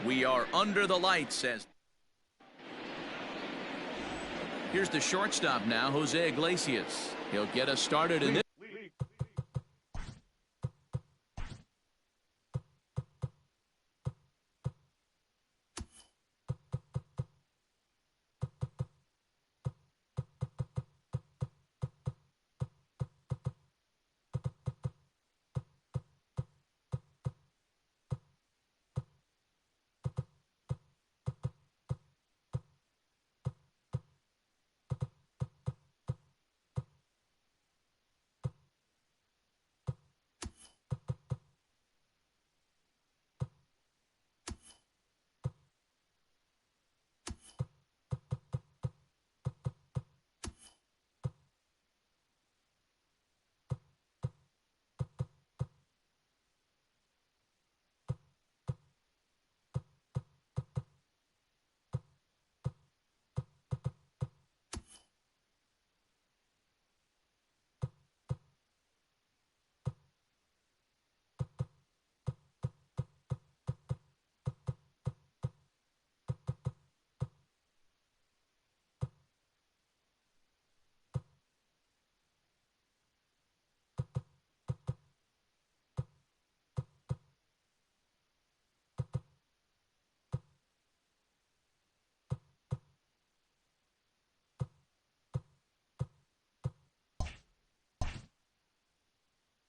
We are under the lights. Here's the shortstop now, Jose Iglesias. He'll get us started in this.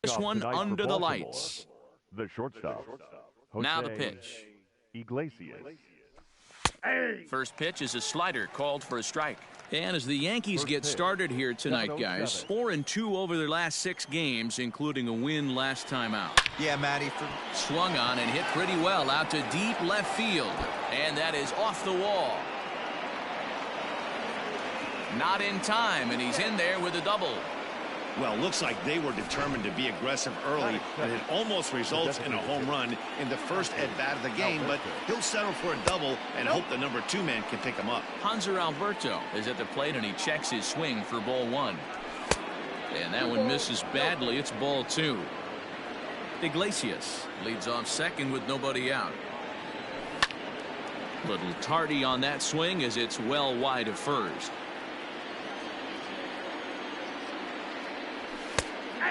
This one under the lights. The shortstop. Jose Now the pitch. Iglesias. First pitch is a slider called for a strike. And as the Yankees get started here tonight, guys, 4-2 over their last 6 games, including a win last time out. Yeah, Matty. Swung on and hit pretty well out to deep left field. And that is off the wall. Not in time, and he's in there with a double. Well, looks like they were determined to be aggressive early, and it almost results in a home run in the first at-bat of the game, but he'll settle for a double and hope the number 2 man can pick him up. Hanser Alberto is at the plate, and he checks his swing for ball 1. And that one misses badly. It's ball 2. Iglesias leads off second with nobody out. Little tardy on that swing as it's well wide of first.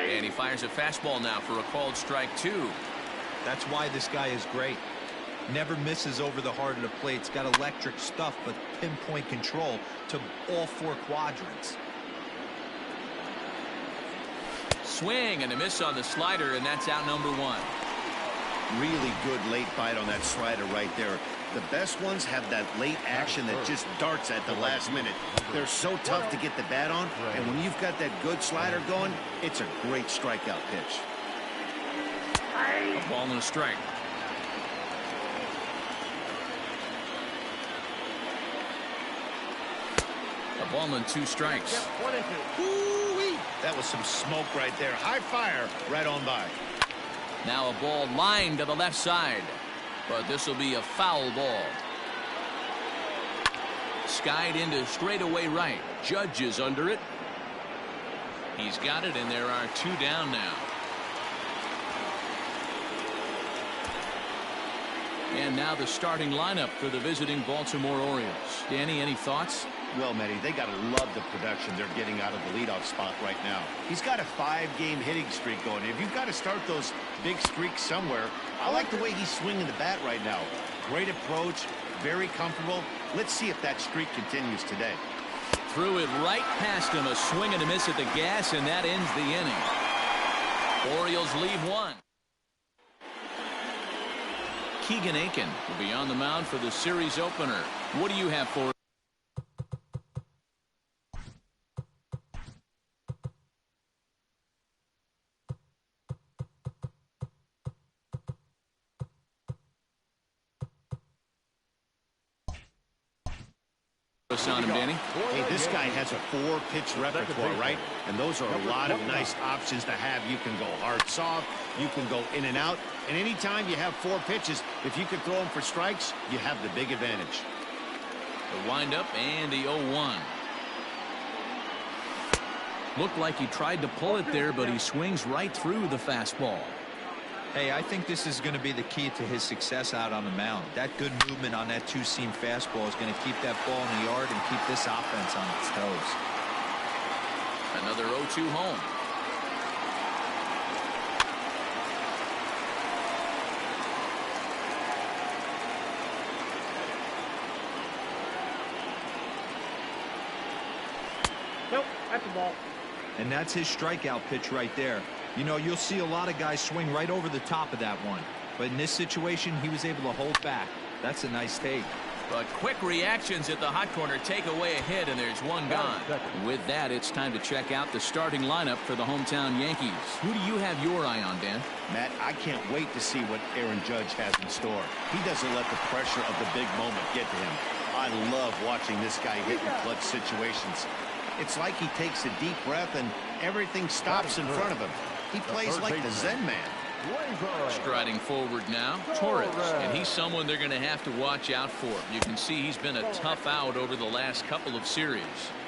And he fires a fastball now for a called strike 2. That's why this guy is great. Never misses over the heart of the plate. It's got electric stuff, but pinpoint control to all 4 quadrants. Swing and a miss on the slider, and that's out number 1. Really good late bite on that slider right there. The best ones have that late action that just darts at the last minute. They're so tough to get the bat on, and when you've got that good slider going, it's a great strikeout pitch. A ball and a strike. A ball and 2 strikes. Ooh-wee. That was some smoke right there. High fire right on by. Now a ball lined to the left side. But this will be a foul ball. Skied into straightaway right. Judge is under it. He's got it, and there are 2 down now. And now the starting lineup for the visiting Baltimore Orioles. Danny, any thoughts? Well, Matty, they got to love the production they're getting out of the leadoff spot right now. He's got a 5-game hitting streak going. If you've got to start those big streaks somewhere, I like the way he's swinging the bat right now. Great approach, very comfortable. Let's see if that streak continues today. Threw it right past him, a swing and a miss at the gas, and that ends the inning. Orioles leave 1. Keegan Aiken will be on the mound for the series opener. What do you have for on him, Danny? Hey, this guy has a 4-pitch repertoire, right? And those are a lot of nice options to have. You can go hard, soft. You can go in and out. And anytime you have 4 pitches, if you can throw them for strikes, you have the big advantage. The windup and the 0-1. Looked like he tried to pull it there, but he swings right through the fastball. Hey, I think this is going to be the key to his success out on the mound. That good movement on that two-seam fastball is going to keep that ball in the yard and keep this offense on its toes. Another 0-2 home. Nope, that's the ball. And that's his strikeout pitch right there. You know, you'll see a lot of guys swing right over the top of that one. But in this situation, he was able to hold back. That's a nice take. But quick reactions at the hot corner take away a hit, and there's one gone. With that, it's time to check out the starting lineup for the hometown Yankees. Who do you have your eye on, Dan? Matt, I can't wait to see what Aaron Judge has in store. He doesn't let the pressure of the big moment get to him. I love watching this guy hit in clutch situations. It's like he takes a deep breath and everything stops in front of him. He plays like the Zen man. Striding forward now, Torres, and he's someone they're going to have to watch out for. You can see he's been a tough out over the last couple of series.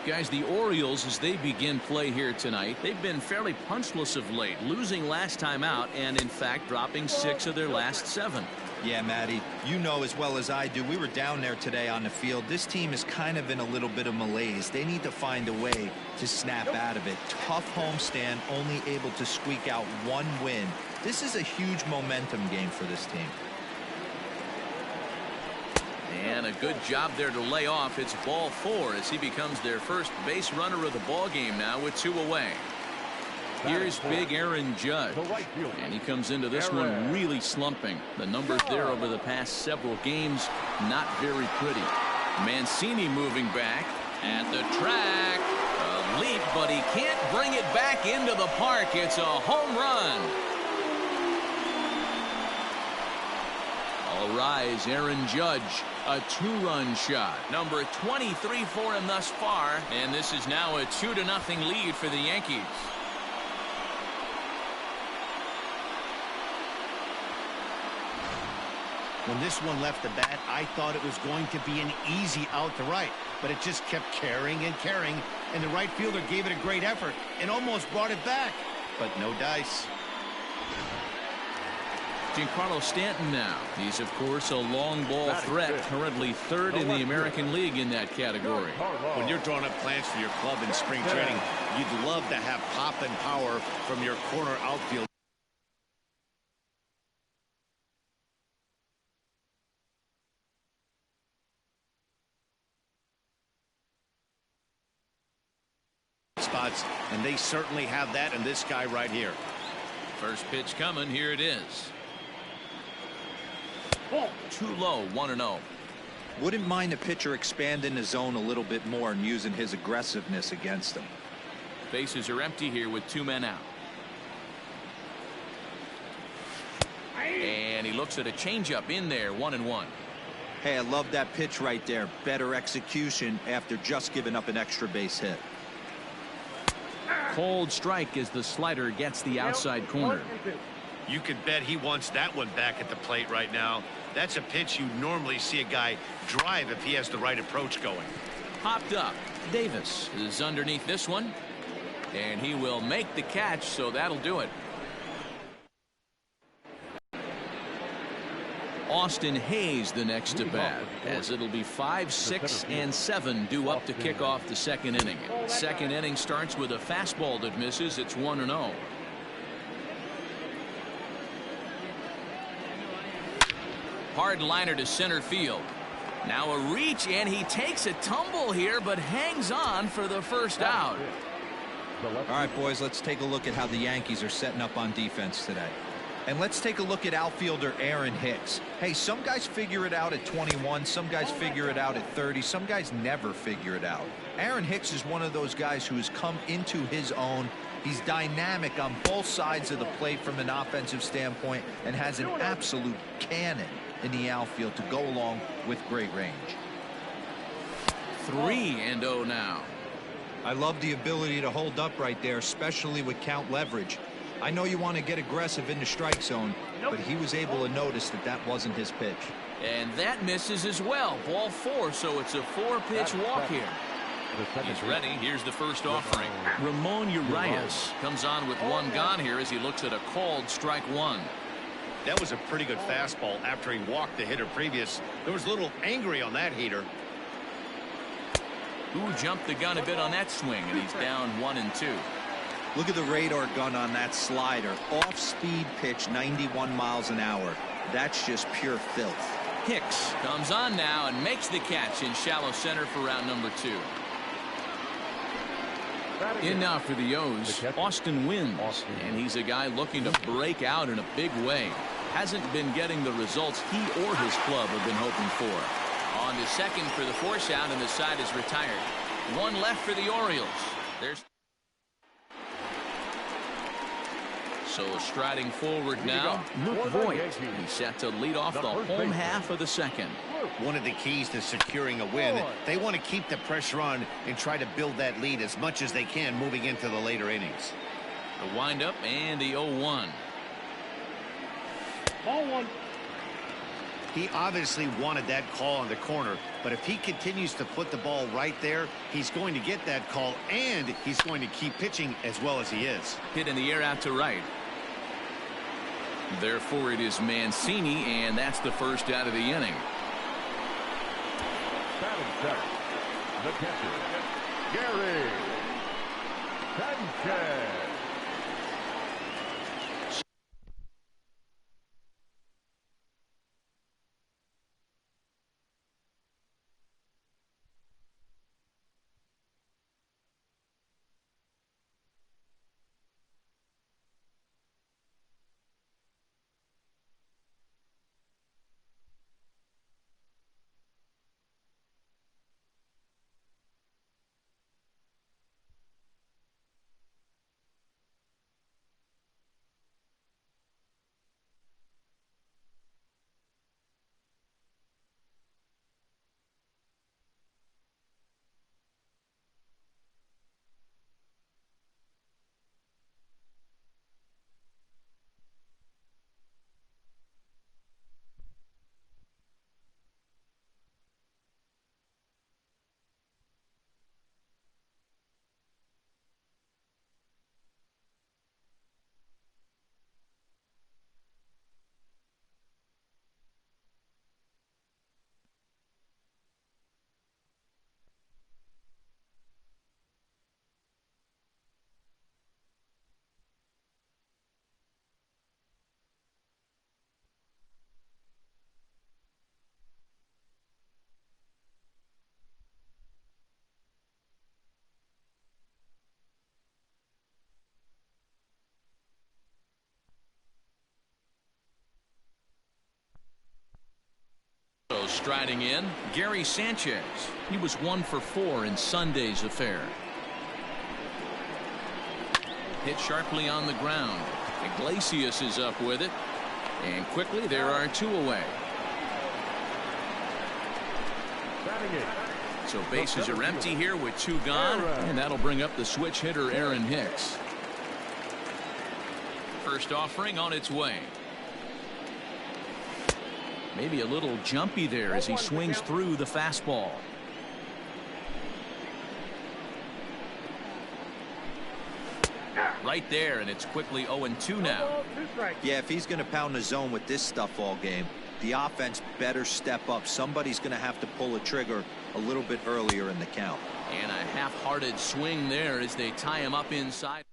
Guys, the Orioles, as they begin play here tonight, they've been fairly punchless of late, losing last time out and, in fact, dropping 6 of their last 7. Yeah, Matty, you know as well as I do, we were down there today on the field. This team is kind of in a little bit of malaise. They need to find a way to snap out of it. Tough homestand, only able to squeak out 1 win. This is a huge momentum game for this team. And a good job there to lay off. It's ball 4 as he becomes their first base runner of the ball game now with 2 away. Here's big Aaron Judge, and he comes into this one really slumping. The numbers there over the past several games, not very pretty. Mancini moving back at the track. A leap, but he can't bring it back into the park. It's a home run. All rise, Aaron Judge, a 2-run shot. Number 23 for him thus far, and this is now a 2-0 lead for the Yankees. When this one left the bat, I thought it was going to be an easy out to right, but it just kept carrying and carrying, and the right fielder gave it a great effort and almost brought it back, but no dice. Giancarlo Stanton now. He's, of course, a long ball threat, currently 3rd in the American League in that category. When you're drawing up plans for your club in spring training, you'd love to have pop and power from your corner outfield. Spots, and they certainly have that in this guy right here. First pitch coming. Here it is. Too low, 1-0. Wouldn't mind the pitcher expanding the zone a little bit more and using his aggressiveness against him. Bases are empty here with 2 men out. And he looks at a changeup in there, 1-1. Hey, I love that pitch right there. Better execution after just giving up an extra base hit. Cold strike as the slider gets the outside corner. You could bet he wants that one back at the plate right now. That's a pitch you normally see a guy drive if he has the right approach going. Popped up. Davis is underneath this one, and he will make the catch, so that'll do it. Austin Hayes the next to bat, as it'll be 5, 6, and 7 due up to kick off the second inning. Second inning starts with a fastball that misses. It's 1-0. Hard liner to center field. Now a reach, and he takes a tumble here, but hangs on for the first out. All right, boys, let's take a look at how the Yankees are setting up on defense today. And let's take a look at outfielder Aaron Hicks. Hey, some guys figure it out at 21. Some guys figure it out at 30. Some guys never figure it out. Aaron Hicks is one of those guys who has come into his own. He's dynamic on both sides of the plate from an offensive standpoint and has an absolute cannon in the outfield to go along with great range. 3-0 now. I love the ability to hold up right there, especially with count leverage. I know you want to get aggressive in the strike zone, but he was able to notice that that wasn't his pitch. And that misses as well. Ball 4, so it's a 4-pitch walk here. He's ready. Here's the first offering. Ramon Urias comes on with 1 gone here as he looks at a called strike 1. That was a pretty good fastball after he walked the hitter previous. There was a little angry on that heater. Who jumped the gun a bit on that swing, and he's down 1-2. Look at the radar gun on that slider. Off-speed pitch, 91 miles an hour. That's just pure filth. Hicks comes on now and makes the catch in shallow center for round number 2. In now for the O's, Austin Wynns, and he's a guy looking to break out in a big way. Hasn't been getting the results he or his club have been hoping for. On to second for the force out, and the side is retired. One left for the Orioles. So striding forward now, Luke Voigt. He's set to lead off the home half of the second. One of the keys to securing a win, they want to keep the pressure on and try to build that lead as much as they can moving into the later innings. The windup and the 0-1. Ball 1. He obviously wanted that call on the corner, but if he continues to put the ball right there, he's going to get that call, and he's going to keep pitching as well as he is. Hit in the air out to right. Therefore, it is Mancini, and that's the first out of the inning. Batting second, the catcher, Gary Sanchez. Striding in, Gary Sanchez. He was 1 for 4 in Sunday's affair. Hit sharply on the ground. Iglesias is up with it. And quickly there are 2 away. So bases are empty here with 2 gone. And that'll bring up the switch hitter Aaron Hicks. First offering on its way. Maybe a little jumpy there as he swings through the fastball. Right there, and it's quickly 0-2 now. Yeah, if he's going to pound the zone with this stuff all game, the offense better step up. Somebody's going to have to pull a trigger a little bit earlier in the count. And a half-hearted swing there as they tie him up inside.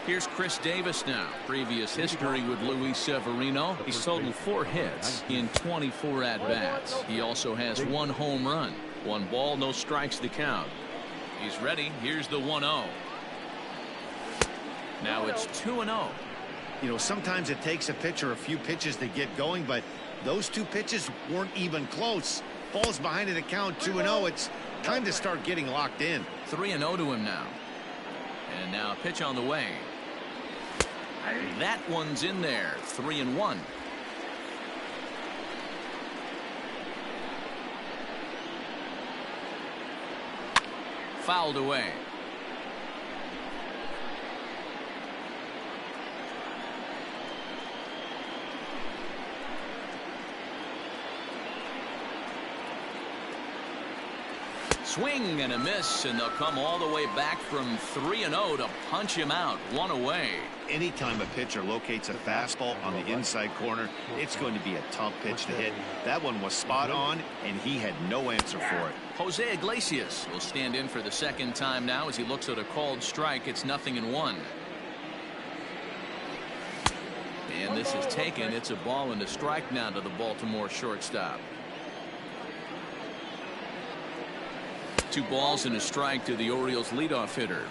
Here's Chris Davis now. Previous history with Luis Severino. He's totaled 4 hits in 24 at-bats. He also has 1 home run. 1 ball, no strikes to count. He's ready. Here's the 1-0. Now it's 2-0. You know, sometimes it takes a pitcher a few pitches to get going, but those 2 pitches weren't even close. Falls behind in the count, 2-0. It's time to start getting locked in. 3-0 to him now. And now a pitch on the way. That one's in there. 3-1. Fouled away. swing and a miss, and they'll come all the way back from 3-0 to punch him out. One away. Anytime a pitcher locates a fastball on the inside corner, it's going to be a tough pitch to hit. That one was spot on, and he had no answer for it. Jose Iglesias will stand in for the second time now as he looks at a called strike. It's 0-1. And this is taken. It's a ball and a strike now to the Baltimore shortstop. 2 balls and a strike to the Orioles leadoff hitter.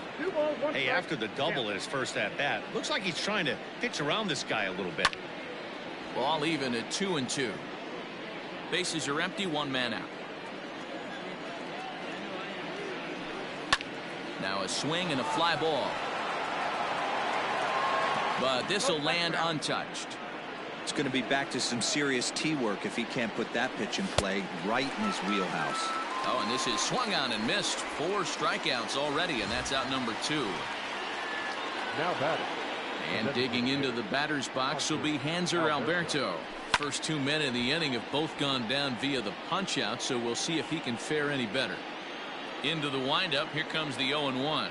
Hey, after the double at his first at bat, looks like he's trying to pitch around this guy a little bit. Ball even at 2-2. Bases are empty, 1 man out. Now a swing and a fly ball. But this will land untouched. It's going to be back to some serious tee work if he can't put that pitch in play right in his wheelhouse. Oh, and this is swung on and missed. 4 strikeouts already, and that's out number 2. Now batting. And digging into the batter's box will be Hanser Alberto. First 2 men in the inning have both gone down via the punch out, so we'll see if he can fare any better. Into the windup. Here comes the 0-1.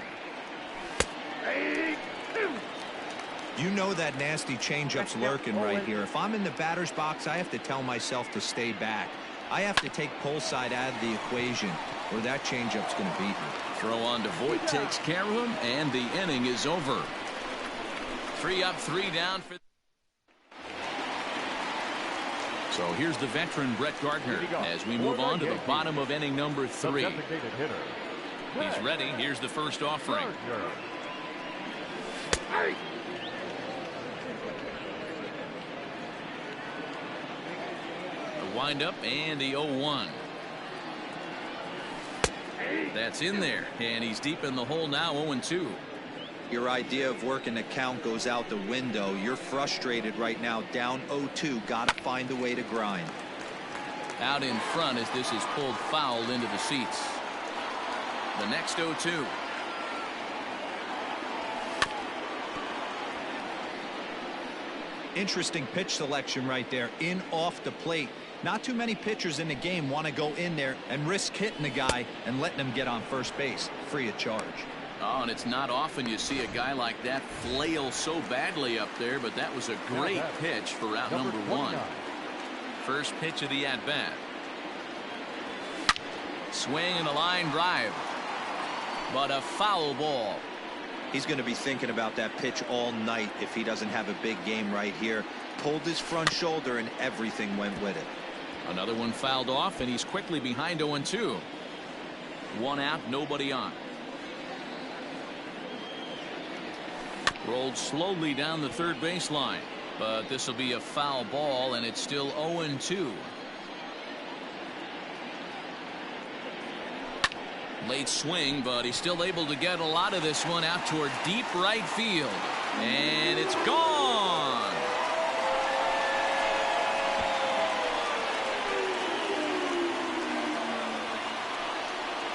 You know that nasty changeup's lurking right here. If I'm in the batter's box, I have to tell myself to stay back. I have to take pull side out of the equation, or that changeup's going to beat me. Throw on to Voit takes care of him, and the inning is over. 3 up, 3 down for. So here's the veteran Brett Gardner as we move on to the bottom of inning number 3. He's ready. Here's the first offering. The windup and the 0-1. That's in there, and he's deep in the hole now. 0-2. Your idea of working the count goes out the window. You're frustrated right now, down 0-2. Got to find a way to grind. Out in front as this is pulled foul into the seats. The next 0-2. Interesting pitch selection right there, in off the plate. Not too many pitchers in the game want to go in there and risk hitting the guy and letting him get on first base free of charge. Oh, and it's not often you see a guy like that flail so badly up there, but that was a great pitch for out number 1. First pitch of the at-bat. Swing and a line drive, but a foul ball. He's going to be thinking about that pitch all night if he doesn't have a big game right here. Pulled his front shoulder and everything went with it. Another one fouled off, and he's quickly behind 0-2. 1 out, nobody on. Rolled slowly down the third baseline, but this will be a foul ball, and it's still 0-2. Late swing, but he's still able to get a lot of this one out toward deep right field, and it's gone.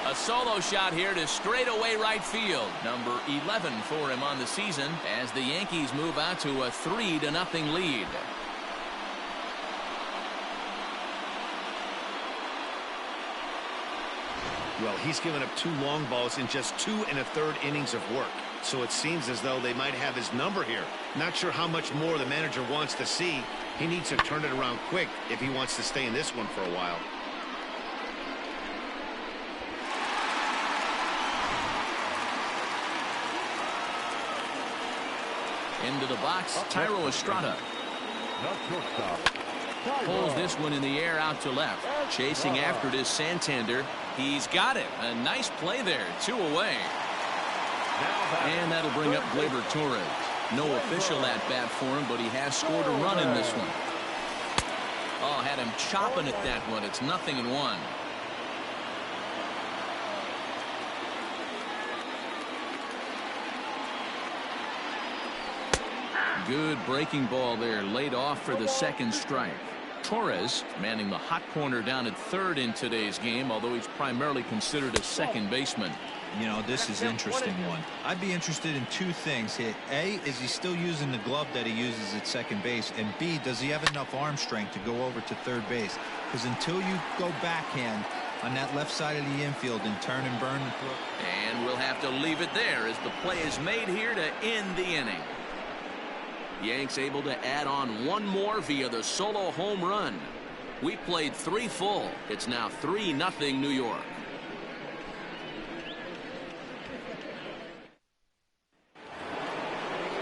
A solo shot here to straightaway right field. Number 11 for him on the season as the Yankees move out to a 3-0 lead. Well, he's given up 2 long balls in just 2 1/3 innings of work. So it seems as though they might have his number here. Not sure how much more the manager wants to see. He needs to turn it around quick if he wants to stay in this one for a while. Into the box, Tyro Estrada. Pulls this one in the air out to left. Chasing after it is Santander. He's got it. A nice play there. 2 away. And that'll bring up Gleyber Torres. No official at bat for him, but he has scored a run in this one. Oh, had him chopping at that one. It's 0-1. Good breaking ball there, laid off for the second strike. Torres manning the hot corner down at third in today's game, although he's primarily considered a second baseman. You know, this is an interesting one. I'd be interested in 2 things here. A, is he still using the glove that he uses at second base? And B, does he have enough arm strength to go over to third base? Because until you go backhand, on that left side of the infield and turn and burn. And we'll have to leave it there as the play is made here to end the inning. Yanks able to add on one more via the solo home run. We played 3 full. It's now 3-0 New York.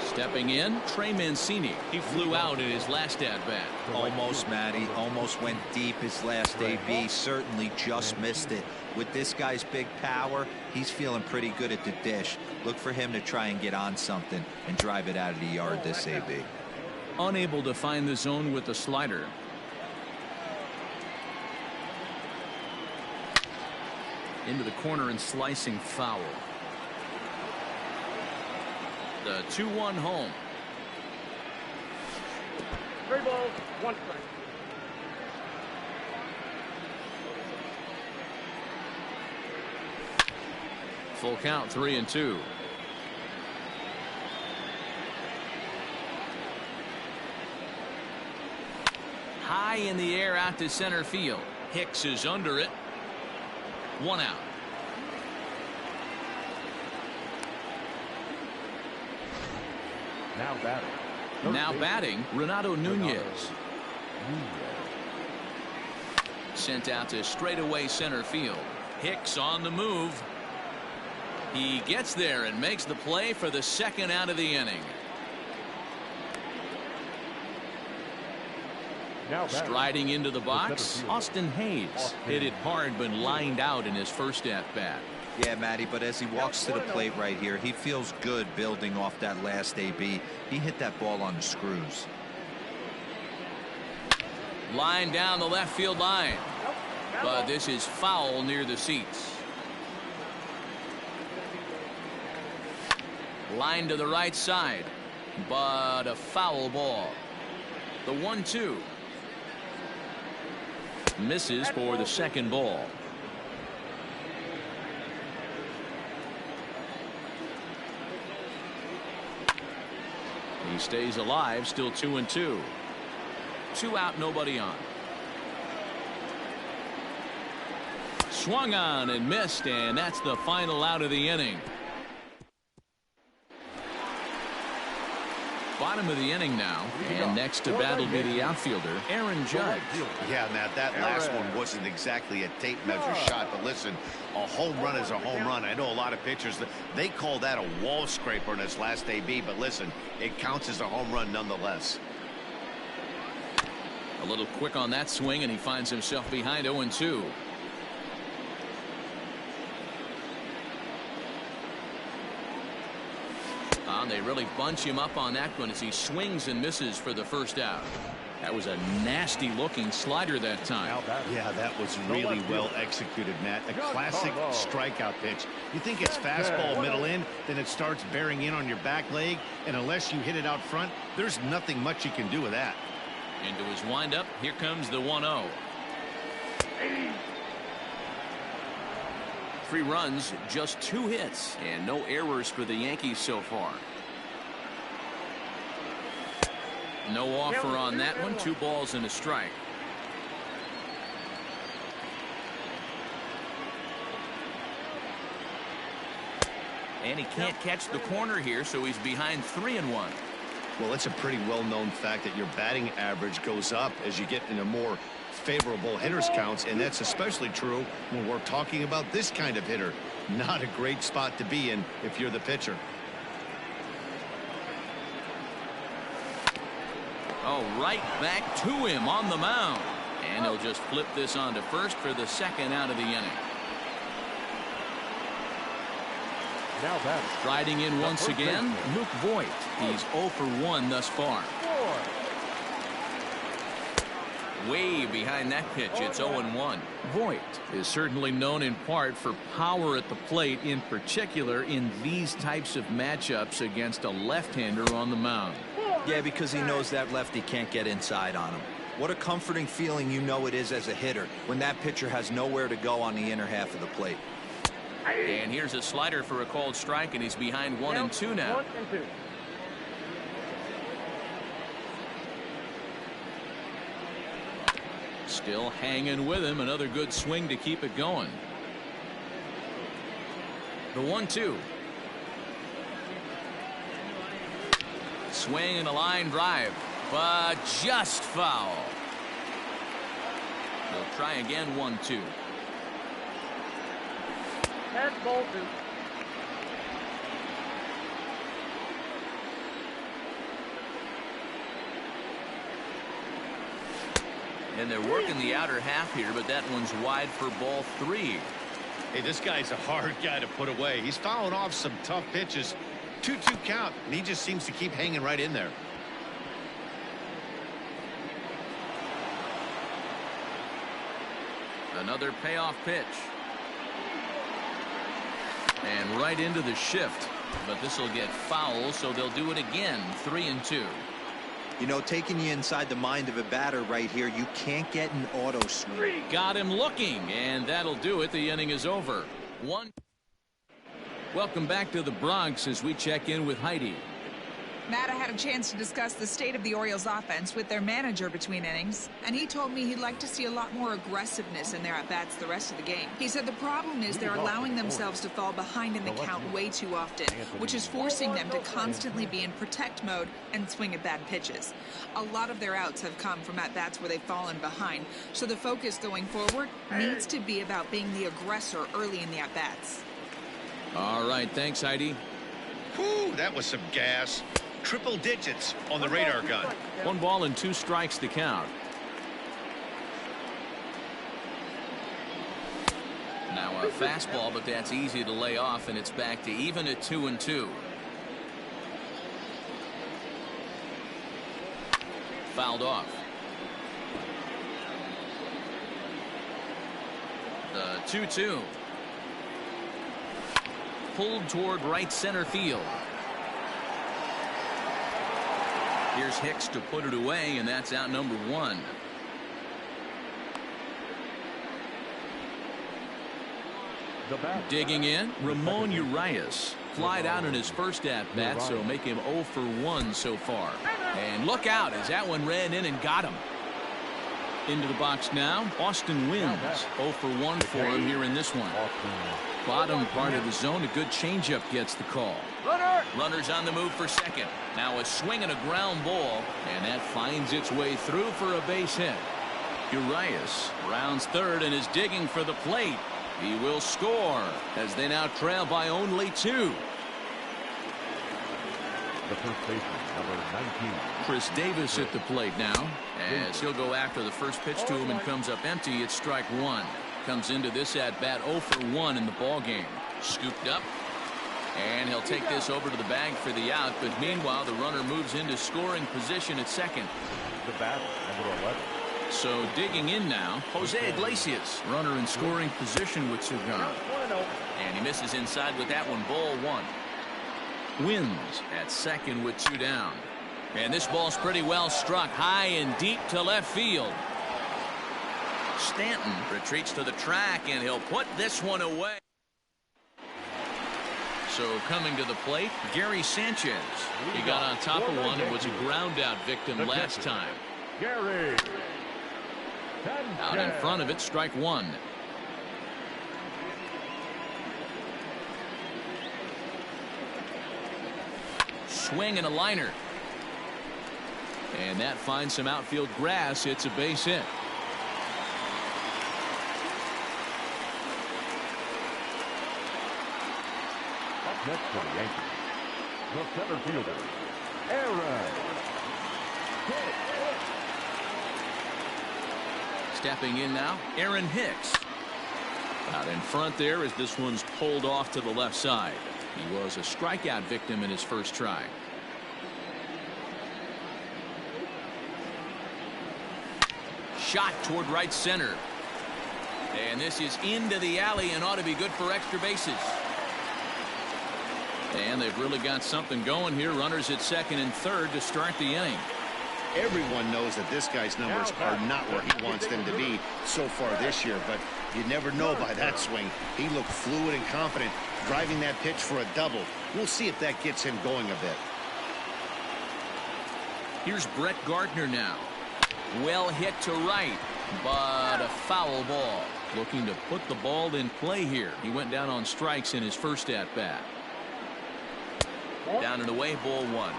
Stepping in, Trey Mancini. He flew out in his last at-bat. Almost, Matty. Almost went deep his last AB. Certainly just missed it. With this guy's big power, he's feeling pretty good at the dish. Look for him to try and get on something and drive it out of the yard this AB. Unable to find the zone with the slider. Into the corner and slicing foul. The 2-1 home. 3 balls, 1 strike. Full count, 3-2. High in the air out to center field. Hicks is under it. 1 out. Now batting, Renato Nunez. Sent out to straightaway center field. Hicks on the move. He gets there and makes the play for the 2nd out of the inning. Striding into the box, Austin Hayes. Hit it hard but lined out in his first at-bat. Yeah, Matty, but as he walks to the plate right here, he feels good building off that last AB. He hit that ball on the screws. Line down the left field line. But this is foul near the seats. Line to the right side. But a foul ball. The 1-2. Misses for the 2nd ball. He stays alive, still 2-2. 2 out, nobody on. Swung on and missed, and that's the final out of the inning. Bottom of the inning now, and next to bat will be the outfielder, Aaron Judge. Yeah, Matt, that last one wasn't exactly a tape measure shot, but listen, a home run is a home run. I know a lot of pitchers, they call that a wall scraper in his last AB, but listen, it counts as a home run nonetheless. A little quick on that swing, and he finds himself behind 0-2. They really bunch him up on that one as he swings and misses for the 1st out. That was a nasty looking slider that time. Yeah, that was really well executed, Matt. A classic strikeout pitch. You think it's fastball middle in, then it starts bearing in on your back leg, and unless you hit it out front, there's nothing much you can do with that. Into his windup, here comes the 1-0. 3 runs, just 2 hits, and no errors for the Yankees so far. No offer on that one. 2 balls and a strike. And he can't catch the corner here, so he's behind 3-1. Well, it's a pretty well-known fact that your batting average goes up as you get into more favorable hitters counts, and that's especially true when we're talking about this kind of hitter. Not a great spot to be in if you're the pitcher. Oh, right back to him on the mound. And he'll just flip this on to first for the 2nd out of the inning. Striding in once again, Luke Voit. He's 0 for 1 thus far. Way behind that pitch, it's 0-1. Voit is certainly known in part for power at the plate, in particular in these types of matchups against a left-hander on the mound. Yeah, because he knows that lefty can't get inside on him. What a comforting feeling you know it is as a hitter when that pitcher has nowhere to go on the inner half of the plate. And here's a slider for a called strike, and he's behind 1-2 now. 1-2. Still hanging with him. Another good swing to keep it going. The 1-2. Swing and a line drive, but just foul. They'll try again. 1-2. And ball 2. And they're working the outer half here, but that one's wide for ball 3. Hey, this guy's a hard guy to put away. He's fouling off some tough pitches. 2-2 count, and he just seems to keep hanging right in there. Another payoff pitch. And right into the shift. But this will get foul, so they'll do it again. 3-2. You know, taking you inside the mind of a batter right here, you can't get an auto swing. Got him looking, and that'll do it. The inning is over. Welcome back to the Bronx as we check in with Heidi. Matt, I had a chance to discuss the state of the Orioles offense with their manager between innings, and he told me he'd like to see a lot more aggressiveness in their at-bats the rest of the game. He said the problem is they're allowing themselves to fall behind in the count way too often, which is forcing them to constantly be in protect mode and swing at bad pitches. A lot of their outs have come from at-bats where they've fallen behind, so the focus going forward needs to be about being the aggressor early in the at-bats. All right, thanks, Heidi. Whew, that was some gas. Triple digits on the radar gun. 1 ball and 2 strikes to count. Now a fastball, but that's easy to lay off, and it's back to even at 2-2. Fouled off. The 2-2. Pulled toward right center field. Here's Hicks to put it away, and that's out number 1. Digging in, Ramon Urias. Flied out in his first at-bat, so make him 0 for 1 so far. And look out as that one ran in and got him. Into the box now, Austin Wins. 0 for 1 for him here in this one. Bottom part of the zone, a good changeup gets the call. Runners on the move for second. Now a swing and a ground ball, and that finds its way through for a base hit. Urias rounds third and is digging for the plate. He will score as they now trail by only 2. The first baseman, number 19. Chris Davis at the plate now as he'll go after the first pitch to him and comes up empty. It's strike 1. Comes into this at bat 0 for 1 in the ball game. Scooped up, and he'll take this over to the bag for the out, but meanwhile the runner moves into scoring position at second. The batter, number 11. So digging in now, Jose Iglesias, runner in scoring position with Cigar. And he misses inside with that one. Ball 1. Wins at second with 2 down. And this ball's pretty well struck high and deep to left field. Stanton retreats to the track, and he'll put this one away. So coming to the plate, Gary Sanchez. He got on top of one and was a ground out victim last time. Gary. Out in front of it, strike 1. Swing and a liner. And that finds some outfield grass. It's a base hit. Next for the Yankees, the center fielder, Aaron Hicks. Stepping in now, Aaron Hicks. Out in front there as this one's pulled off to the left side. He was a strikeout victim in his first try. Shot toward right center. And this is into the alley and ought to be good for extra bases. And they've really got something going here. Runners at second and third to start the inning. Everyone knows that this guy's numbers are not where he wants them to be so far this year, but you never know by that swing. He looked fluid and confident, driving that pitch for a double. We'll see if that gets him going a bit. Here's Brett Gardner now. Well hit to right. But a foul ball. Looking to put the ball in play here. He went down on strikes in his first at-bat. Down and away, ball one.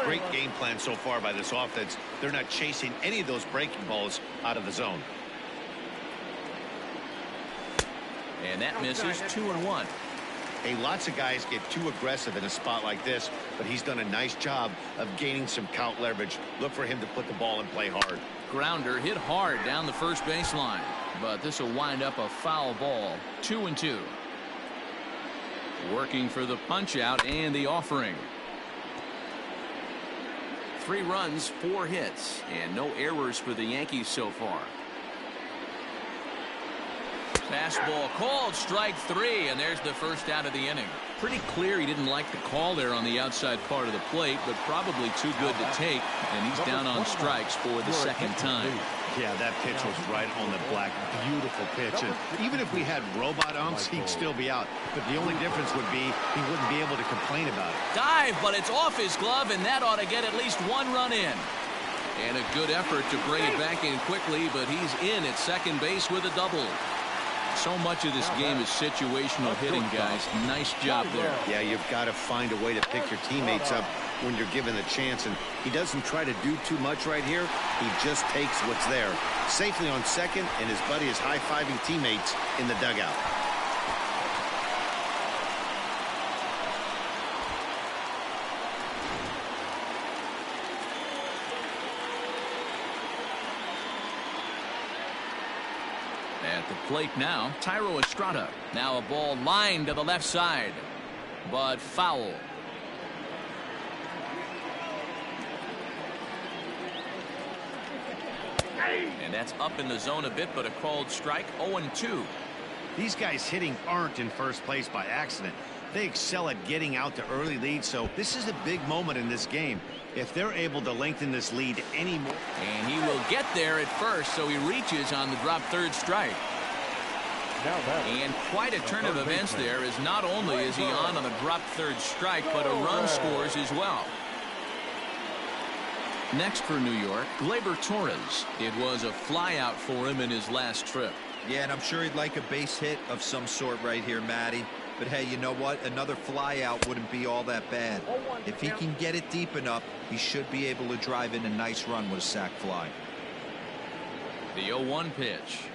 Great game plan so far by this offense. They're not chasing any of those breaking balls out of the zone. And that misses. 2-1. Hey, lots of guys get too aggressive in a spot like this, but he's done a nice job of gaining some count leverage. Look for him to put the ball in play hard. Grounder hit hard down the first baseline, but this will wind up a foul ball. 2-2. Working for the punch out and the offering. 3 runs, 4 hits, and no errors for the Yankees so far. Fastball called, strike 3, and there's the first out of the inning. Pretty clear he didn't like the call there on the outside part of the plate, but probably too good to take, and he's down on strikes for the second time. Yeah, that pitch was right on the black. Beautiful pitch. And even if we had robot umps, he'd still be out. But the only difference would be he wouldn't be able to complain about it. Dive, but it's off his glove, and that ought to get at least 1 run in. And a good effort to bring it back in quickly, but he's in at second base with a double. So much of this game is situational hitting, guys. Nice job there. Yeah, you've got to find a way to pick your teammates up when you're given the chance, and he doesn't try to do too much right here. He just takes what's there. Safely on second, and his buddy is high-fiving teammates in the dugout. At the plate now, Tyro Estrada. Now a ball lined to the left side, but foul. And that's up in the zone a bit, but a called strike. 0-2. These guys hitting aren't in first place by accident. They excel at getting out to early leads, so this is a big moment in this game. If they're able to lengthen this lead anymore. And he will get there at first, so he reaches on the drop third strike. And quite a turn of events there, as not only is he on the drop third strike, but a run scores as well. Next for New York, Gleyber Torres. It was a flyout for him in his last trip. Yeah, and I'm sure he'd like a base hit of some sort right here, Matty. But hey, you know what? Another flyout wouldn't be all that bad. If he can get it deep enough, he should be able to drive in a nice run with a sac fly. The 0-1 pitch.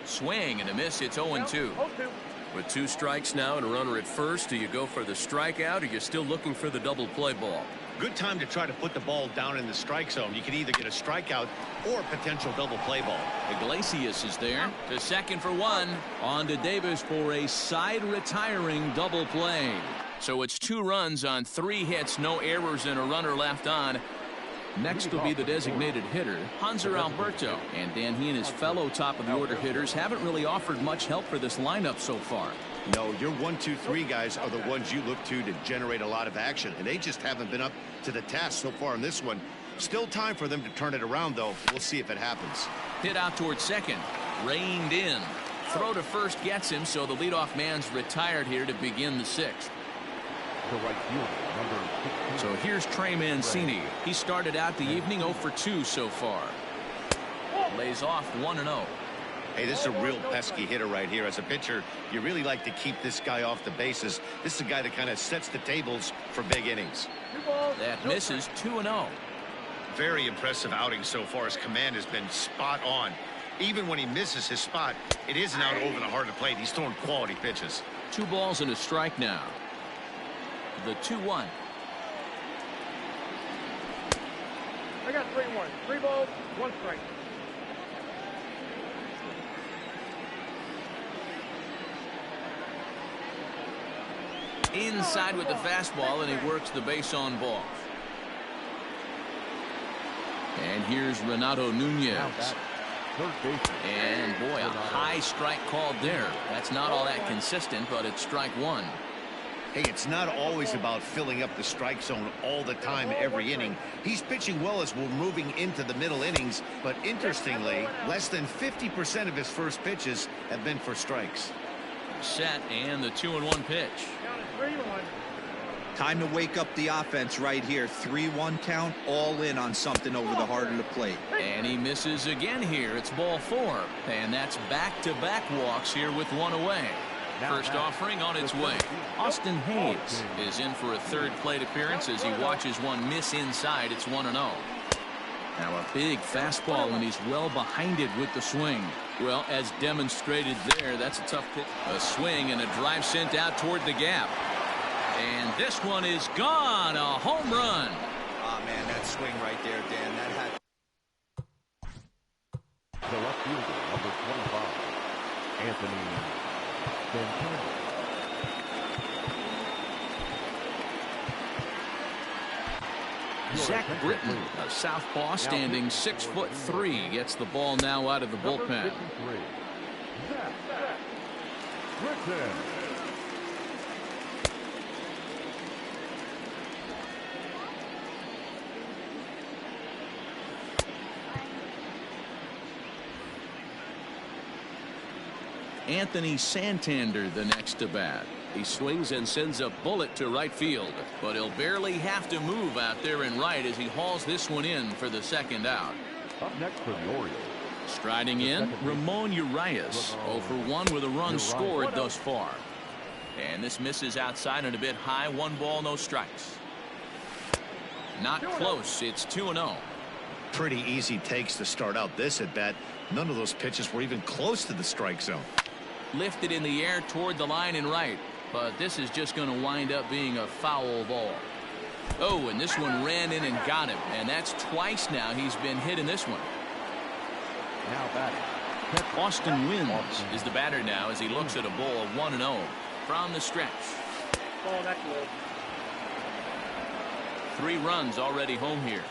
Swing and a miss. It's 0-2. With 2 strikes now and a runner at first, do you go for the strikeout, or you're still looking for the double play ball? Good time to try to put the ball down in the strike zone. You can either get a strikeout or potential double play ball. Iglesias is there to second for 1. On to Davis for a side retiring double play. So it's 2 runs on 3 hits, no errors, and a runner left on. Next will be the designated hitter, Hanser Alberto. And Dan, he and his fellow top of the order hitters haven't really offered much help for this lineup so far. No, your 1, 2, 3 guys are the ones you look to generate a lot of action, and they just haven't been up to the task so far in this one. Still time for them to turn it around, though. We'll see if it happens. Hit out towards second, reined in. Throw to first gets him, so the leadoff man's retired here to begin the 6th. So here's Trey Mancini. He started out the evening 0 for 2 so far. Lays off 1-0. Hey, this is a real pesky hitter right here. As a pitcher, you really like to keep this guy off the bases. This is a guy that kind of sets the tables for big innings. That misses. 2-0. Very impressive outing so far. His command has been spot on. Even when he misses his spot, it isn't out over the heart of the plate. He's throwing quality pitches. 2 balls and a strike now. The 2-1. I got 3-1. 3 balls, 1 strike. Inside with the fastball, and he works the base on balls. And here's Renato Nunez. And boy, a high strike called there. That's not all that consistent, but it's strike 1. Hey, it's not always about filling up the strike zone all the time every inning. He's pitching well as we're moving into the middle innings, but interestingly, less than 50% of his first pitches have been for strikes. Set, and the 2-1 pitch. Time to wake up the offense right here. 3-1 count, all in on something over the heart of the plate. And he misses again here. It's ball 4. And that's back-to-back walks here with one away. First offering on its way. Austin Hayes is in for a third plate appearance as he watches one miss inside. It's 1-0. Now a big fastball, and he's well behind it with the swing. Well, as demonstrated there, that's a tough pitch. A swing and a drive sent out toward the gap. And this one is gone. A home run. Oh, man, that swing right there, Dan. That had... The left fielder, number 25, Anthony Santana. Zach Britton, a southpaw, standing 6'3", gets the ball now out of the bullpen. Zach Britton. Anthony Santander the next to bat. He swings and sends a bullet to right field, but he'll barely have to move out there in right as he hauls this one in for the second out. Up next for the Orioles. Striding in, Ramon Urias, 0 for 1 with a run scored thus far. And this misses outside and a bit high. 1 ball, no strikes. Not close. It's 2-0. Pretty easy takes to start out this at bat. None of those pitches were even close to the strike zone. Lifted in the air toward the line and right, but this is just going to wind up being a foul ball. Oh, and this one ran in and got him, and that's twice now he's been hit in this one. Now batting, Austin Wynns is the batter now as he looks at a ball of 1-0 from the stretch. Ball that good. 3 runs already home here.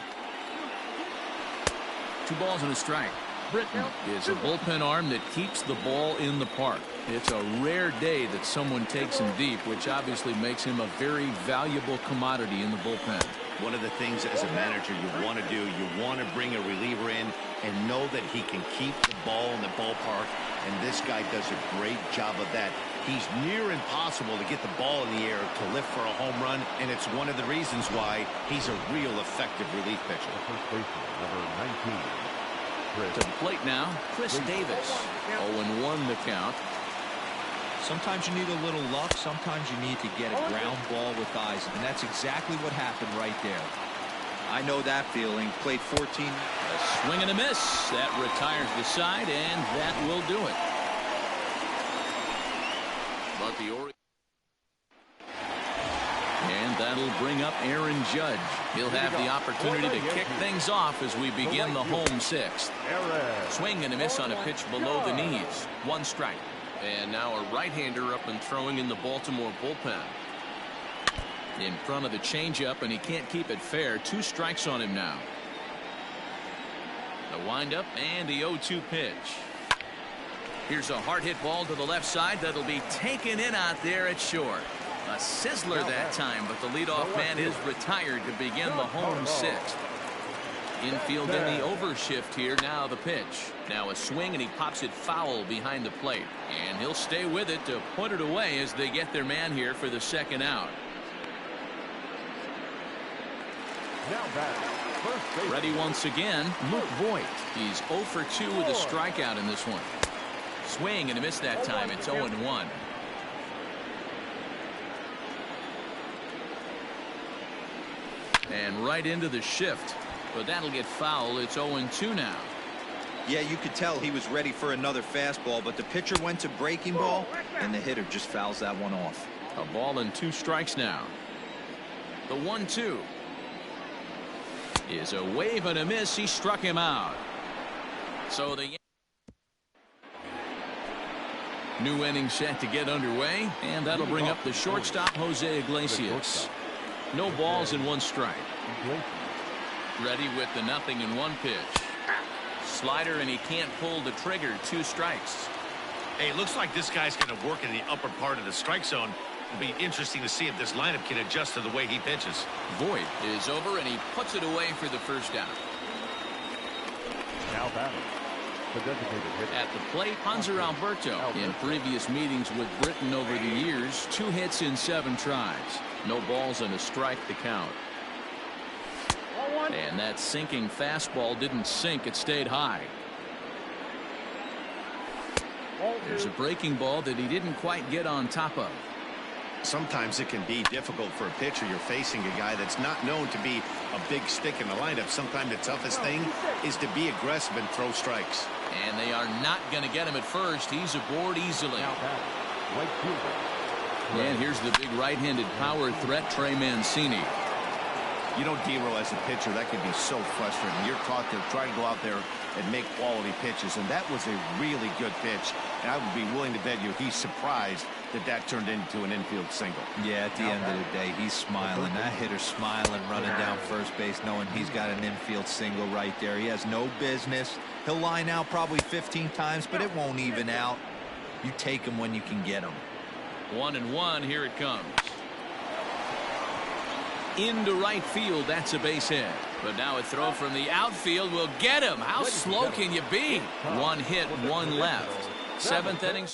2 balls and a strike. Britton is a bullpen arm that keeps the ball in the park. It's a rare day that someone takes him deep, which obviously makes him a very valuable commodity in the bullpen. One of the things as a manager you want to do, you want to bring a reliever in and know that he can keep the ball in the ballpark, and this guy does a great job of that. He's near impossible to get the ball in the air to lift for a home run, and it's one of the reasons why he's a real effective relief pitcher. First baseman, number 19. To the plate now, Chris Davis. 0-1 the count. Sometimes you need a little luck. Sometimes you need to get a ground ball with eyes. And that's exactly what happened right there. I know that feeling. Played 14. A swing and a miss. That retires the side, and that will do it. But the Orioles. And that'll bring up Aaron Judge. He'll have the opportunity to kick things off as we begin the home 6th. Swing and a miss on a pitch below the knees. 1 strike. and now a right-hander up and throwing in the Baltimore bullpen. In front of the changeup, and he can't keep it fair. 2 strikes on him now. The windup and the 0-2 pitch. Here's a hard hit ball to the left side that'll be taken in out there at short. A sizzler that time, but the leadoff man is retired to begin the home 6th. Infield in the overshift here. Now the pitch. Now a swing, and he pops it foul behind the plate. And he'll stay with it to put it away as they get their man here for the 2nd out. Ready once again, Luke Voigt. He's 0 for 2 with a strikeout in this one. Swing and a miss that time. It's 0-1. And right into the shift. But that'll get foul. It's 0-2 now. Yeah, you could tell he was ready for another fastball, but the pitcher went to breaking ball, and the hitter just fouls that one off. A ball and 2 strikes now. The 1-2 is a wave and a miss. He struck him out. So the new inning set to get underway, and that'll bring up the shortstop, Jose Iglesias. No balls and 1 strike. Ready with the 0-1 pitch. Slider, and he can't pull the trigger. 2 strikes. Hey, it looks like this guy's going to work in the upper part of the strike zone. It'll be interesting to see if this lineup can adjust to the way he pitches. Voigt is over, and he puts it away for the 1st out. Now batting, the designated hitter. At the plate, Hanser Alberto. In previous meetings with Britton over the years, 2 hits in 7 tries. No balls and a strike to count. And that sinking fastball didn't sink. It stayed high. There's a breaking ball that he didn't quite get on top of. Sometimes it can be difficult for a pitcher. You're facing a guy that's not known to be a big stick in the lineup. Sometimes the toughest thing is to be aggressive and throw strikes. And they are not going to get him at first. He's aboard easily. And here's the big right-handed power threat, Trey Mancini. You know, D-Row, as a pitcher, that can be so frustrating. You're taught to try to go out there and make quality pitches, and that was a really good pitch. And I would be willing to bet you he's surprised that turned into an infield single. Yeah, at the end of the day, he's smiling. That hitter's smiling, running down first base, knowing he's got an infield single right there. He has no business. He'll line out probably 15 times, but it won't even out. You take him when you can get him. 1-1. Here it comes. Into right field. That's a base hit. But now a throw from the outfield will get him. How slow can you be? One hit, one left. Seventh inning.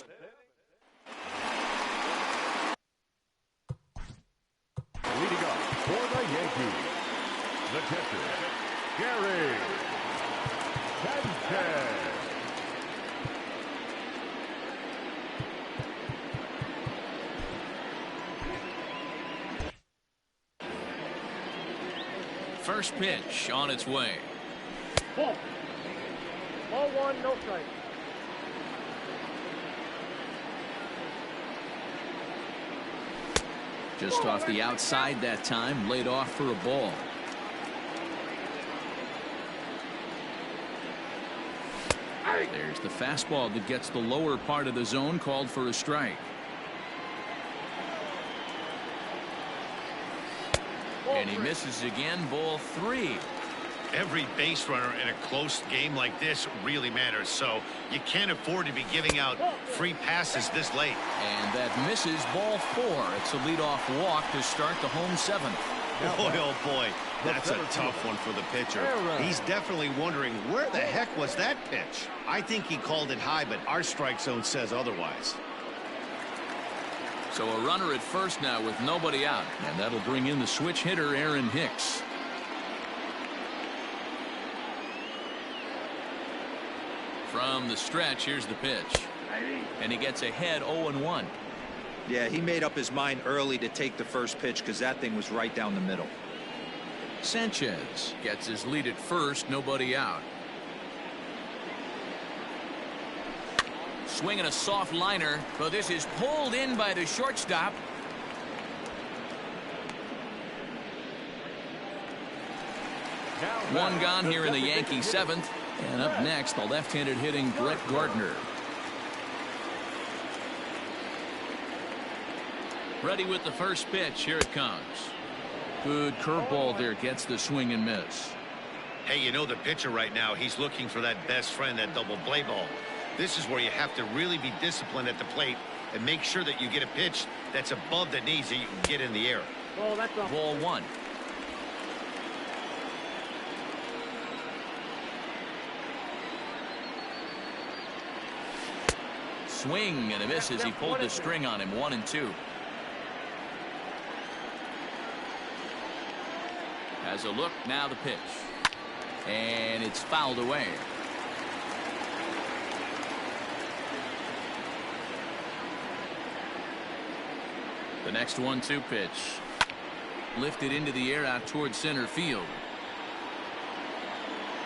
Leading up for the Yankees, the catcher, Gary Sanchez. First pitch on its way. Ball 1, no strike. Just off the outside that time, laid off for a ball. There's the fastball that gets the lower part of the zone, called for a strike. And he misses again. Ball 3. Every base runner in a close game like this really matters, so you can't afford to be giving out free passes this late. And that misses. Ball 4. It's a leadoff walk to start the home 7th. Boy, oh boy, that's a tough one for the pitcher. He's definitely wondering, where the heck was that pitch? I think he called it high, but our strike zone says otherwise. So a runner at first now with nobody out, and that'll bring in the switch hitter, Aaron Hicks. From the stretch, here's the pitch. And he gets ahead 0-1. Yeah, he made up his mind early to take the first pitch because that thing was right down the middle. Sanchez gets his lead at first, nobody out. Swinging a soft liner, but this is pulled in by the shortstop. One gone here in the Yankee 7th. And up next, the left-handed hitting Brett Gardner. Ready with the first pitch. Here it comes. Good curveball there. Gets the swing and miss. Hey, you know the pitcher right now, he's looking for that best friend, that double play ball. This is where you have to really be disciplined at the plate and make sure that you get a pitch that's above the knees that you can get in the air. Ball 1. Swing and a miss as he pulled the string on him. 1-2. Has a look. Now the pitch. And it's fouled away. The next 1-2 pitch. Lifted into the air out towards center field.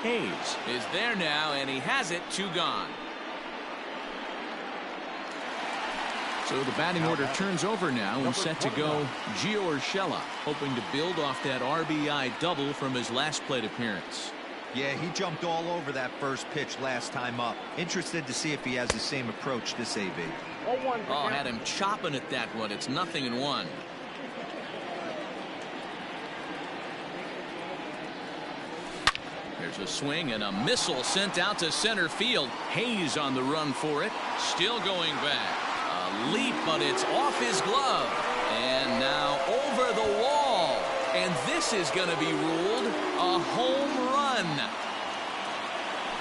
Hayes is there now, and he has it. 2 gone. So the batting order turns over now, and set to go Gio Urshela, hoping to build off that RBI double from his last plate appearance. Yeah, he jumped all over that first pitch last time up. Interested to see if he has the same approach this AB. Oh, had him chopping at that one. It's 0-1. There's a swing and a missile sent out to center field. Hayes on the run for it. Still going back. A leap, but it's off his glove. And now over the wall. And this is going to be ruled a home run.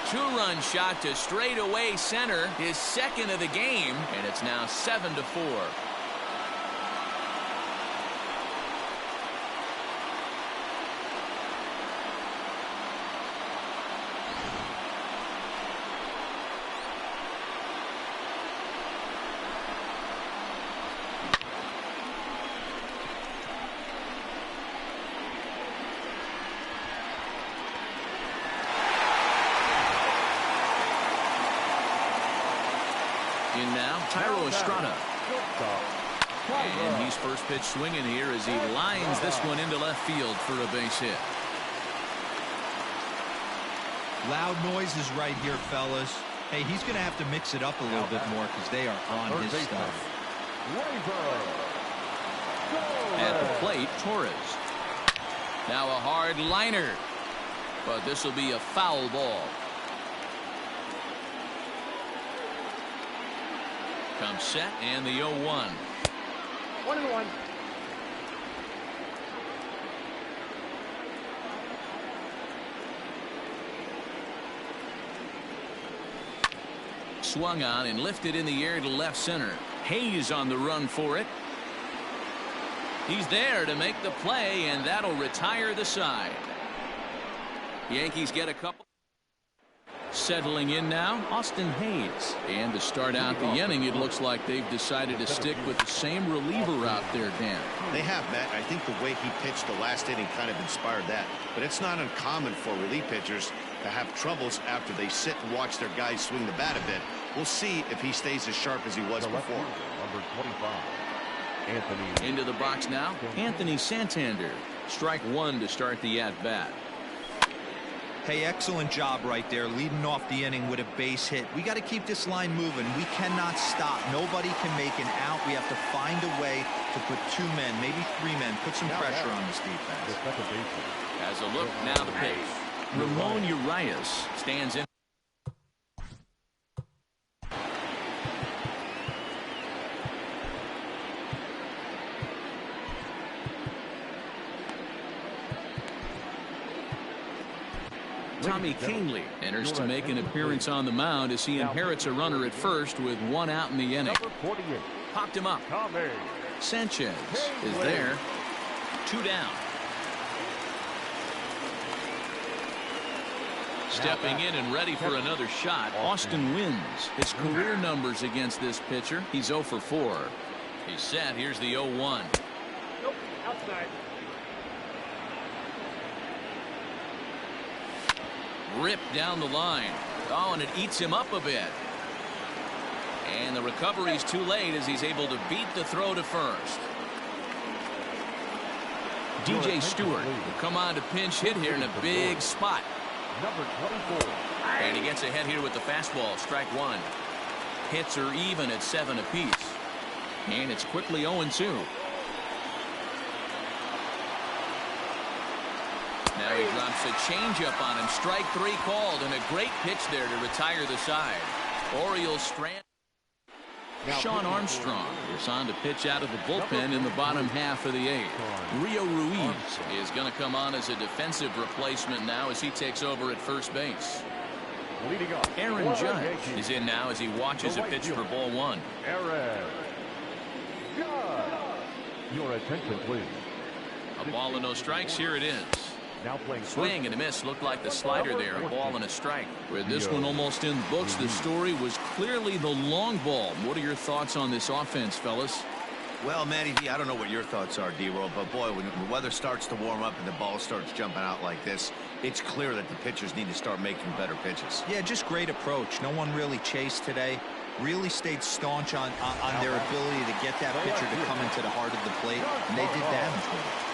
2-run shot to straightaway center, his second of the game, and it's now 7-4. In now, Tyro Estrada. And he's first pitch swinging here as he lines this one into left field for a base hit. Loud noises right here, fellas. Hey, he's going to have to mix it up a little bit more because they are on his stuff. At the plate, Torres. Now a hard liner, but this will be a foul ball. Comes set and the 0-1. 1-1. Swung on and lifted in the air to left center. Hayes on the run for it. He's there to make the play, and that'll retire the side. Yankees get a couple. Settling in now, Austin Hayes. And to start out the inning, it looks like they've decided to stick with the same reliever out there, Dan. They have, Matt. I think the way he pitched the last inning kind of inspired that. But it's not uncommon for relief pitchers to have troubles after they sit and watch their guys swing the bat a bit. We'll see if he stays as sharp as he was before. Number 25, Anthony. Into the box now, Anthony Santander. Strike one to start the at-bat. Hey, excellent job right there, leading off the inning with a base hit. We got to keep this line moving. We cannot stop. Nobody can make an out. We have to find a way to put 2 men, maybe 3 men, put some pressure on this defense. As a look, now the pitch. Ramon Urias stands in. Tommy Kahnle enters to make an appearance on the mound as he inherits a runner at first with 1 out in the inning. Popped him up. Sanchez is there. 2 down. Stepping in and ready for another shot, Austin Wynns. His career numbers against this pitcher, he's 0 for 4. He's set. Here's the 0-1. Nope, outside. Ripped down the line. Oh, and it eats him up a bit. And the recovery's too late as he's able to beat the throw to first. DJ Stewart will come on to pinch hit here in a big spot. Number 24. And he gets ahead here with the fastball. Strike one. Hits are even at 7 apiece. And it's quickly 0-2. Now he drops a changeup on him. Strike 3 called, and a great pitch there to retire the side. Orioles strand. Sean Armstrong is on to pitch out of the bullpen in the bottom half of the 8th. Rio Ruiz is going to come on as a defensive replacement now as he takes over at first base. Aaron Judge is in now as he watches a pitch for ball 1. Aaron Judge. Your attention, please. A ball and no strikes. Here it is. Now playing swing and a miss. Looked like the slider there. A ball and a strike. With this one almost in the books, the story was clearly the long ball. What are your thoughts on this offense, fellas? Well, Matty V, I don't know what your thoughts are, D-Roll, but boy, when the weather starts to warm up and the ball starts jumping out like this, it's clear that the pitchers need to start making better pitches. Yeah, just great approach. No one really chased today. Really stayed staunch on their ability to get that pitcher to come into the heart of the plate, and they did damage with it.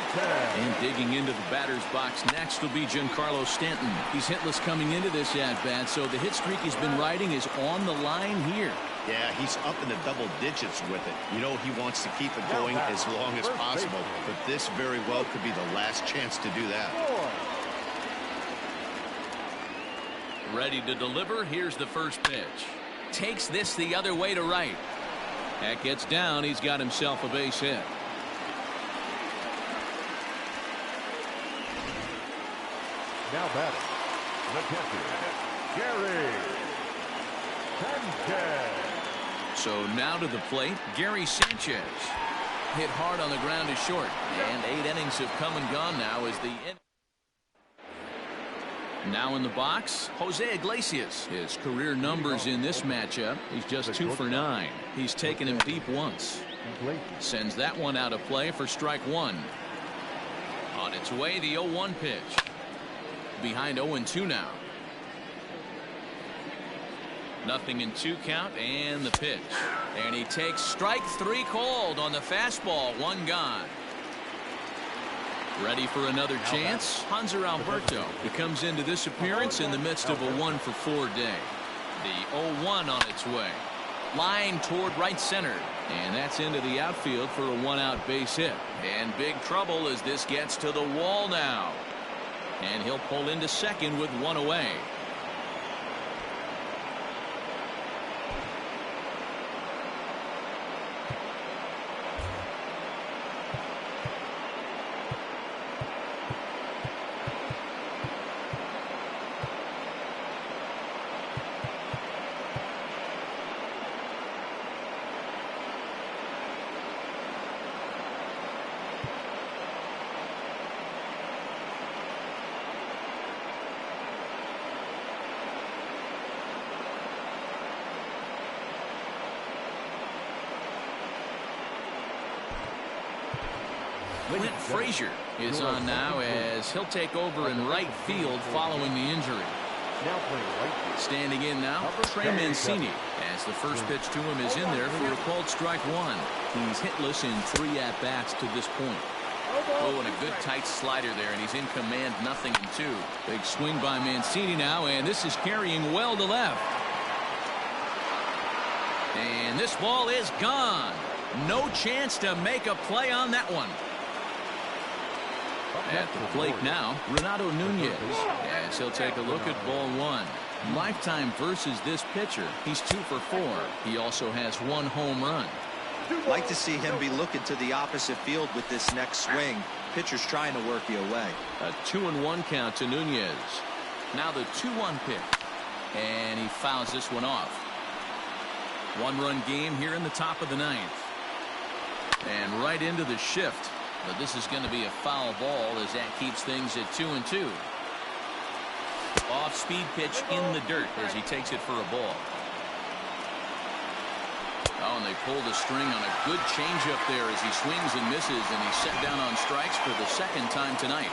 And digging into the batter's box next will be Giancarlo Stanton. He's hitless coming into this at-bat, so the hit streak he's been riding is on the line here. Yeah, he's up in the double digits with it. You know he wants to keep it going as long as possible, but this very well could be the last chance to do that. Ready to deliver. Here's the first pitch. Takes this the other way to right. That gets down. He's got himself a base hit. Now batting, the catcher, Gary Sanchez. So now to the plate, Gary Sanchez. Hit hard on the ground is short. And 8 innings have come and gone now as the now in the box, Jose Iglesias. His career numbers in this matchup, he's just 2 for 9. He's taken him deep once. Sends that one out of play for strike 1. On its way, the 0-1 pitch. Behind 0-2 now. 0-2 count and the pitch. And he takes strike 3 called on the fastball. 1 gone. Ready for another chance. Hanser Alberto, who comes into this appearance in the midst of a 1-for-4 day. The 0-1 on its way. Line toward right center. And that's into the outfield for a 1-out base hit. And big trouble as this gets to the wall now. And he'll pull into second with 1 away. Clint Frazier is on now as he'll take over in right field following the injury. Standing in now, Trey Mancini, as the first pitch to him is in there for a called strike 1. He's hitless in 3 at-bats to this point. Oh, and a good tight slider there, and he's in command, 0-2. Big swing by Mancini now, and this is carrying well to left. And this ball is gone. No chance to make a play on that one. At the plate now, Renato Nunez, as he'll take a look at ball 1. Lifetime versus this pitcher, he's 2 for 4. He also has 1 home run. Like to see him be looking to the opposite field with this next swing. Pitcher's trying to work you away. A 2-1 count to Nunez. Now the 2-1 pitch. And he fouls this one off. 1-run game here in the top of the 9th. And right into the shift. But this is going to be a foul ball as that keeps things at 2-2. Off-speed pitch in the dirt as he takes it for a ball. Oh, and they pulled a string on a good changeup there as he swings and misses, and he's set down on strikes for the 2nd time tonight.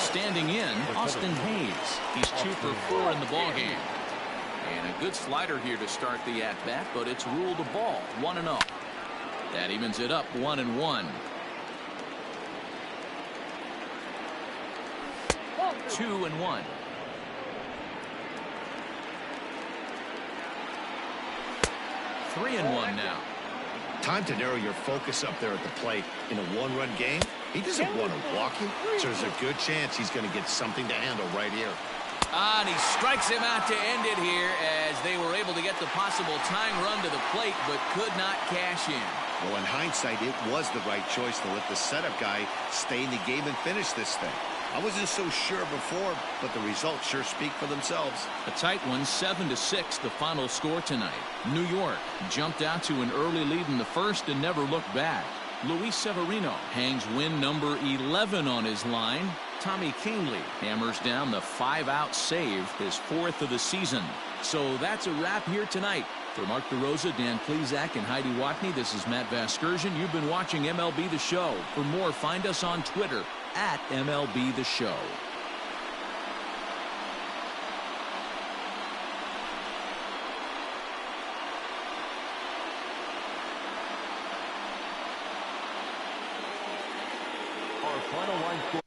Standing in, Austin Hayes. He's 2 for 4 in the ballgame. And a good slider here to start the at-bat, but it's ruled a ball, 1-0. That evens it up, 1-1. 2-1. 3-1 now. Time to narrow your focus up there at the plate. In a 1-run game, he doesn't want to walk you, so there's a good chance he's going to get something to handle right here. And he strikes him out to end it here as they were able to get the possible tying run to the plate but could not cash in. Well, in hindsight, it was the right choice to let the setup guy stay in the game and finish this thing. I wasn't so sure before, but the results sure speak for themselves. A tight one, 7-6, the final score tonight. New York jumped out to an early lead in the first and never looked back. Luis Severino hangs win number 11 on his line. Tommy Kahnle hammers down the 5-out save, his 4th of the season. So that's a wrap here tonight. For Mark DeRosa, Dan Plesac, and Heidi Watney, this is Matt Vasgersian. You've been watching MLB The Show. For more, find us on Twitter at MLB The Show. Our final line score.